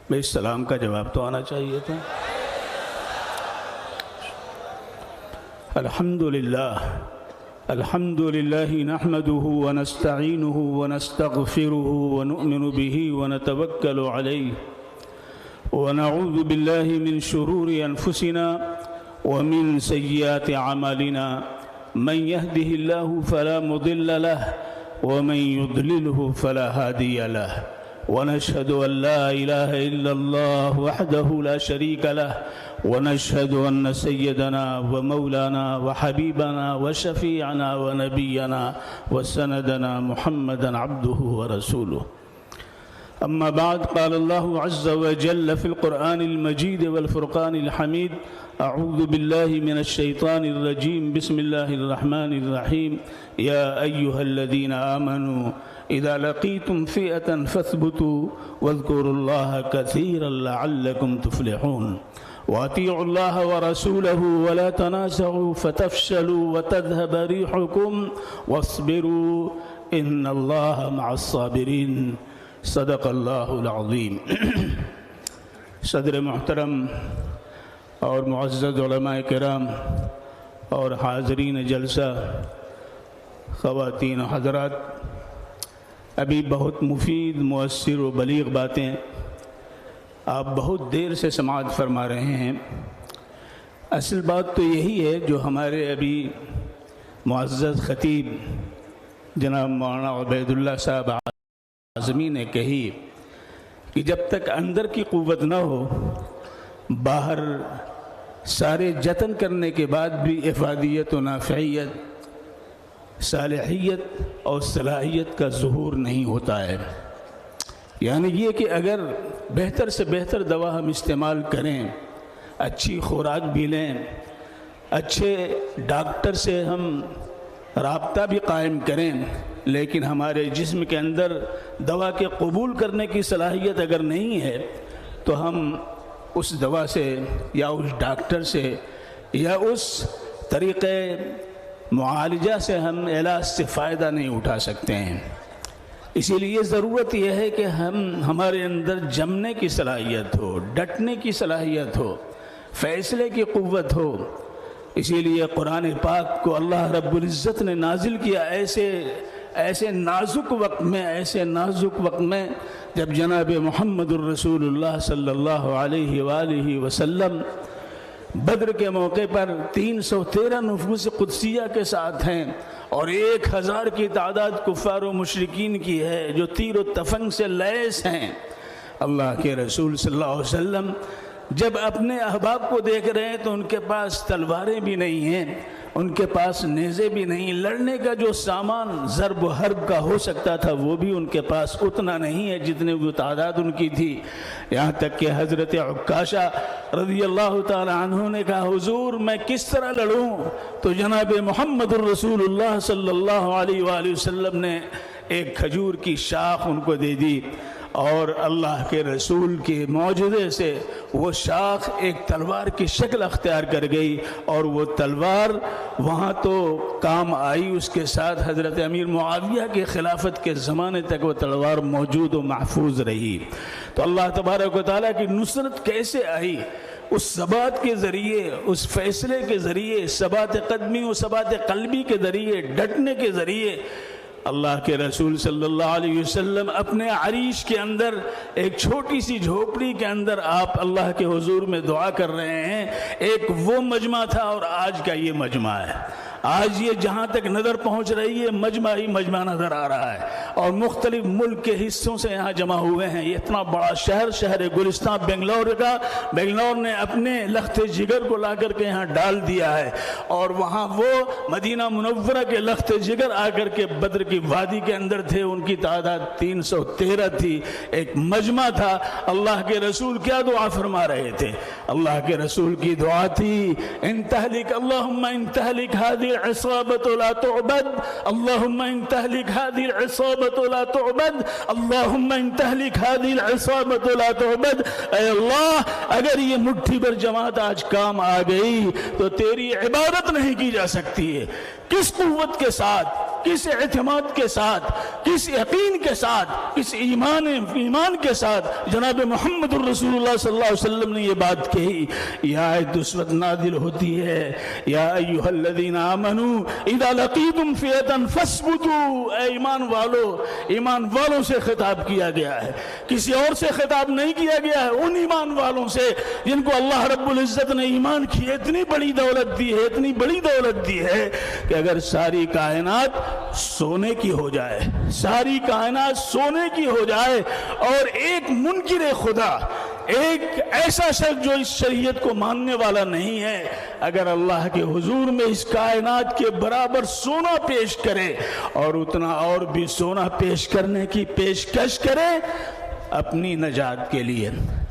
بھائی سلام کا جواب تو آنا چاہیے تھا. الحمد للہ نحمده ونستعینه ونستغفره ونؤمن به ونتوکل علیہ ونعوذ باللہ من شرور انفسنا ومن سیئات اعمالنا من يهده الله فلا مضل له ومن يضلله فلا هادي له ونشهد أن لا إله إلا الله وحده لا شريك له ونشهد أن سيدنا ومولانا وحبيبنا وشفيعنا ونبينا وسندنا محمدا عبده ورسوله. أما بعد، قال الله عز وجل في القرآن المجيد والفرقان الحميد: أعوذ بالله من الشيطان الرجيم، بسم الله الرحمن الرحيم. يا أيها الذين آمنوا إذا لقيتم فئة فاثبتوا واذكروا الله كثيرا لعلكم تفلحون وأطيعوا الله ورسوله ولا تنازعوا فتفشلوا وتذهب ريحكم واصبروا إن الله مع الصابرين. صدق اللہ العظیم. صدر محترم اور معزز علماء کرام اور حاضرین جلسہ، خواتین و حضرات، ابھی بہت مفید، مؤثر و بلیغ باتیں آپ بہت دیر سے سماعت فرما رہے ہیں. اصل بات تو یہی ہے جو ہمارے ابھی معزز خطیب جناب مولانا عبید اللہ صاحب اعظمی نے کہی کہ جب تک اندر کی قوت نہ ہو، باہر سارے جتن کرنے کے بعد بھی افادیت و نافعیت، صالحیت اور صلاحیت کا ظہور نہیں ہوتا ہے. یعنی یہ کہ اگر بہتر سے بہتر دوا ہم استعمال کریں، اچھی خوراک بھی لیں، اچھے ڈاکٹر سے ہم رابطہ بھی قائم کریں، لیکن ہمارے جسم کے اندر دوا کے قبول کرنے کی صلاحیت اگر نہیں ہے تو ہم اس دوا سے یا اس ڈاکٹر سے یا اس طریقے معالجہ سے ہم علاج سے فائدہ نہیں اٹھا سکتے ہیں. اسی لیے ضرورت یہ ہے کہ ہمارے اندر جمنے کی صلاحیت ہو، ڈٹنے کی صلاحیت ہو، فیصلے کی قوت ہو. اسی لیے قرآن پاک کو اللہ رب العزت نے نازل کیا ایسے نازک وقت میں جب جناب محمد الرسول اللہ صلی اللہ علیہ وآلہ وسلم بدر کے موقع پر 313 نفوس قدسیہ کے ساتھ ہیں اور 1000 کی تعداد کفار و مشرکین کی ہے جو تیر و تفنگ سے لیس ہیں. اللہ کے رسول صلی اللہ علیہ وسلم جب اپنے احباب کو دیکھ رہے ہیں تو ان کے پاس تلواریں بھی نہیں ہیں، ان کے پاس نیزے بھی نہیں، لڑنے کا جو سامان ضرب و حرب کا ہو سکتا تھا وہ بھی ان کے پاس اتنا نہیں ہے جتنے وہ تعداد ان کی تھی. یہاں تک کہ حضرت عکاشہ رضی اللہ تعالی عنہ نے کہا حضور میں کس طرح لڑوں؟ تو جناب محمد الرسول اللہ صلی اللہ علیہ وآلہ وسلم نے ایک کھجور کی شاخ ان کو دے دی اور اللہ کے رسول کے معجزے سے وہ شاخ ایک تلوار کی شکل اختیار کر گئی اور وہ تلوار وہاں تو کام آئی، اس کے ساتھ حضرت امیر معاویہ کے خلافت کے زمانے تک وہ تلوار موجود و محفوظ رہی. تو اللہ تبارک و تعالیٰ کی نصرت کیسے آئی؟ اس ثبات کے ذریعے، اس فیصلے کے ذریعے، ثبات قدمی و ثبات قلبی کے ذریعے، ڈٹنے کے ذریعے. اللہ کے رسول صلی اللہ علیہ وسلم اپنے عریش کے اندر ایک چھوٹی سی جھوپڑی کے اندر آپ اللہ کے حضور میں دعا کر رہے ہیں. ایک وہ مجمع تھا اور آج کا یہ مجمع ہے. آج یہ جہاں تک نظر پہنچ رہی ہے مجمع ہی مجمع نظر آ رہا ہے اور مختلف ملک کے حصوں سے یہاں جمع ہوئے ہیں. یہ اتنا بڑا شہر گلستان بنگلور نے اپنے لخت جگر کو لا کر کے یہاں ڈال دیا ہے اور وہاں وہ مدینہ منورہ کے لخت جگر آ کر کے بدر کی وادی کے اندر تھے. ان کی تعداد 313 تھی. ایک مجمع تھا. اللہ کے رسول کیا دعا فرما رہے تھے؟ اللہ کے رسول کی دعا تھی ان تہلک اللہم ان تہلک هذه العصابة لا تعبد اللهم ان تهلك هذه العصابة لا تعبد اللهم ان تهلك هذه العصابة لا تعبد. اے اللہ اگر یہ مٹھی بھر جماعت آج کام آ گئی تو تیری عبادت نہیں کی جا سکتی ہے. کس قوت کے ساتھ کس اعتماد کے ساتھ، کس یقین کے ساتھ، کس ایمان کے ساتھ جناب محمد الرسول اللہ صلی اللہ علیہ وسلم نے یہ بات کہی. یہ آیت اس وقت نازل ہوتی ہے، یا ایھا الذین آمنوا اذا لقیتم فئۃ فاثبتوا. اے ایمان والوں سے خطاب کیا گیا ہے، کسی اور سے خطاب نہیں کیا گیا ہے. ان ایمان والوں سے جن کو اللہ رب العزت نے ایمان کی اتنی بڑی دولت دی ہے، اتنی بڑی دولت دی ہے کہ اگر ساری کائنات سونے کی ہو جائے، ساری کائنات سونے کی ہو جائے، اور ایک منکر خدا، ایک ایسا شخص جو اس شریعت کو ماننے والا نہیں ہے، اگر اللہ کے حضور میں اس کائنات کے برابر سونا پیش کرے اور اتنا اور بھی سونا پیش کرنے کی پیشکش کرے اپنی نجات کے لیے،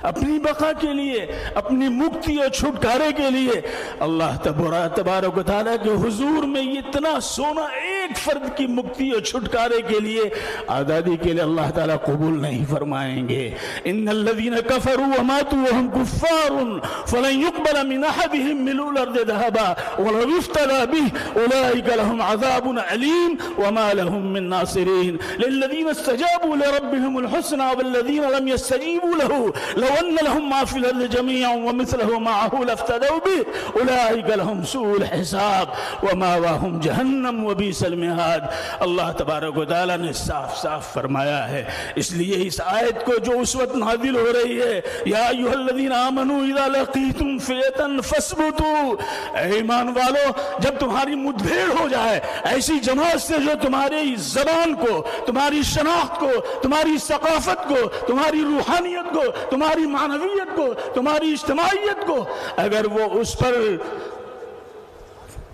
اپنی بقا کے لیے، اپنی مکتی اور چھٹکارے کے لیے، اللہ تبارک و تعالیٰ کے حضور میں اتنا سونا ایک فرد کی مکتی اور چھٹکارے کے لیے، آزادی کے لیے اللہ تعالیٰ قبول نہیں فرمائیں گے. ان الذین کفروا وماتوا وهم کفار فلن يقبل من احدهم ملء الارض ذهبا ولو افتدى به اولئک لهم عذاب علیم وما لهم من ناصرین. للذین استجابوا لربهم الحسنى والذین لم يستجیبوا له لو ان لهم ما في الارض جميعا ومثله معه لافتدوا به اولئک لهم سوء الحساب ومأواهم جہنم وبئس المہاد. اللہ تبارک و تعالیٰ نے صاف فرمایا ہے. اس لیے اس آیت کو جو اس وقت نازل ہو رہی ہے، یا ایھا الذین آمنوا اذا لقیتم فئۃ فاثبتوا، اے ایمان والو جب تمہاری مدبھیڑ ہو جائے ایسی جماعت سے جو تمہاری زبان کو، تمہاری شناخت کو، تمہاری ثقافت کو، تمہاری روحانیت کو، تمہاری معنویت کو، تمہاری اجتماعیت کو، اگر وہ اس پر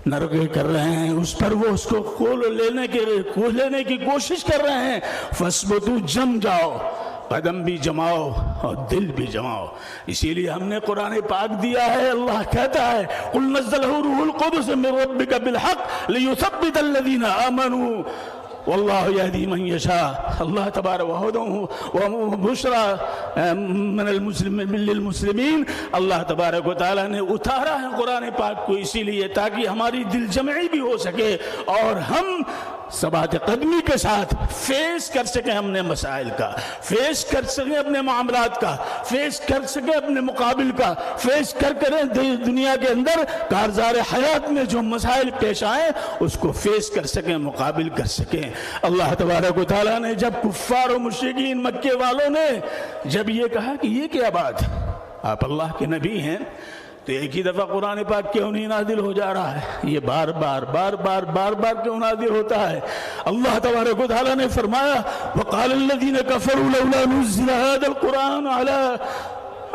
نرغے کر رہے ہیں، اس پر وہ اس کو کھول لینے کی کوشش کر رہے ہیں، فاثبتوا، جم جاؤ، قدم بھی جماؤ اور دل بھی جماؤ. اسی لیے ہم نے قرآن پاک دیا ہے. اللہ کہتا ہے قل نزلہ روح القدس من ربک بالحق لیثبت الذین آمنوا واللہ یہدی من یشاء. اللہ تبارک وبشرى من للمسلمین. اللہ تبارک و تعالیٰ نے اتارا ہے قرآن پاک کو اسی لیے تاکہ ہماری دل جمعی بھی ہو سکے اور ہم ثبات قدمی کے ساتھ فیس کر سکیں اپنے مسائل کا، فیس کر سکیں اپنے معاملات کا، فیس کر سکیں اپنے مقابل کا، فیس کریں دنیا کے اندر کارزار حیات میں جو مسائل پیش آئیں اس کو فیس کر سکیں، مقابل کر سکیں. اللہ تبارک و تعالیٰ نے جب کفار و مشرکین مکے والوں نے جب یہ کہا کہ یہ کیا بات، آپ اللہ کے نبی ہیں، تو ایک ہی دفعہ قرآن پاک کیوں نہیں نازل ہو جا رہا ہے؟ یہ بار بار کیوں نازل ہوتا ہے؟ اللہ تبارک و تعالیٰ نے فرمایا وقال الذین کفروا لولا نزل هذا القرآن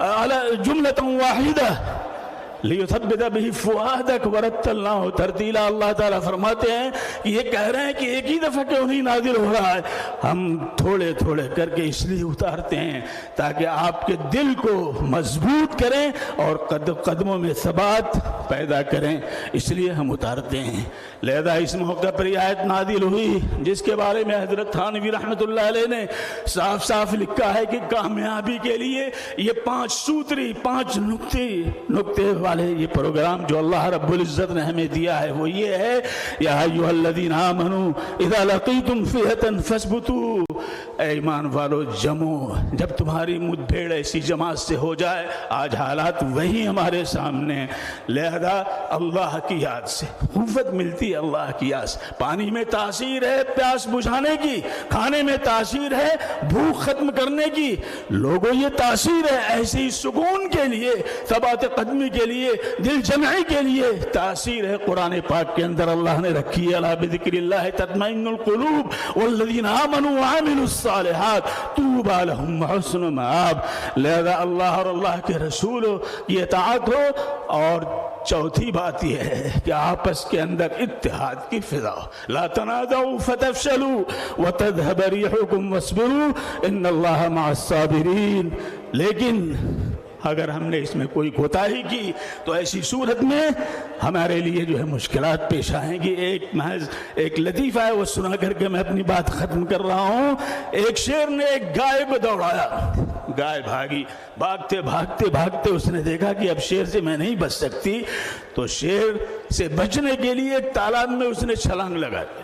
على جملة واحدة لیثبت به فؤادک ورتلناہ ترتیلا. اللہ تعالیٰ فرماتے ہیں کہ یہ کہہ رہے ہیں کہ ایک ہی دفعہ کیوں نہیں نازل ہو رہا ہے، ہم تھوڑے تھوڑے کر کے اس لیے اتارتے ہیں تاکہ آپ کے دل کو مضبوط کریں اور قدموں میں ثبات پیدا کریں، اس لیے ہم اتارتے ہیں. لہذا اس موقع پر یہ آیت نازل ہوئی جس کے بارے میں حضرت تھانوی رحمۃ اللہ علیہ نے صاف لکھا ہے کہ کامیابی کے لیے یہ 5 سوتری، 5 نقطے والے یہ پروگرام جو اللہ رب العزت نے ہمیں دیا ہے وہ یہ ہے یا ایھا الذین آمنوا اذا لقیتم فئۃ فاثبتوا. اے ایمان والو جمو، جب تمہاری مدبھیڑ ایسی جماعت سے ہو جائے، آج حالات وہی ہمارے سامنے. لہذا اللہ کی یاد سے قوت ملتی ہے، اللہ کی یاد سے. پانی میں تاثیر ہے پیاس بجھانے کی، کھانے میں تاثیر ہے بھوک ختم کرنے کی، لوگوں یہ تاثیر ہے ایسے ہی سکون کے لیے، ثبات قدمی کے لیے، دل جمعی کے لیے تاثیر ہے قرآن پاک کے اندر اللہ نے رکھی ہے. الا بذکر اللہ تطمئن القلوب والذین آمنوا وعملوا الصالحات طوبی لهم وحسن مآب. لہذا اللہ اور اللہ کے رسول کی اطاعت ہو. اور چوتھی بات یہ ہے کہ آپس کے اندر اتحاد کی فضا ہو. لا تنازعوا فتفشلوا وتذهب ريحكم واصبروا ان اللہ مع الصابرین. لیکن اگر ہم نے اس میں کوئی کوتاہی کی تو ایسی صورت میں ہمارے لیے جو ہے مشکلات پیش آئیں گی. ایک لطیفہ ہے وہ سنا کر کے میں اپنی بات ختم کر رہا ہوں. ایک شیر نے ایک گائے کو دوڑایا، گائے بھاگی، بھاگتے اس نے دیکھا کہ اب شیر سے میں نہیں بچ سکتی، تو شیر سے بچنے کے لیے ایک تالاب میں اس نے چھلانگ لگا دی.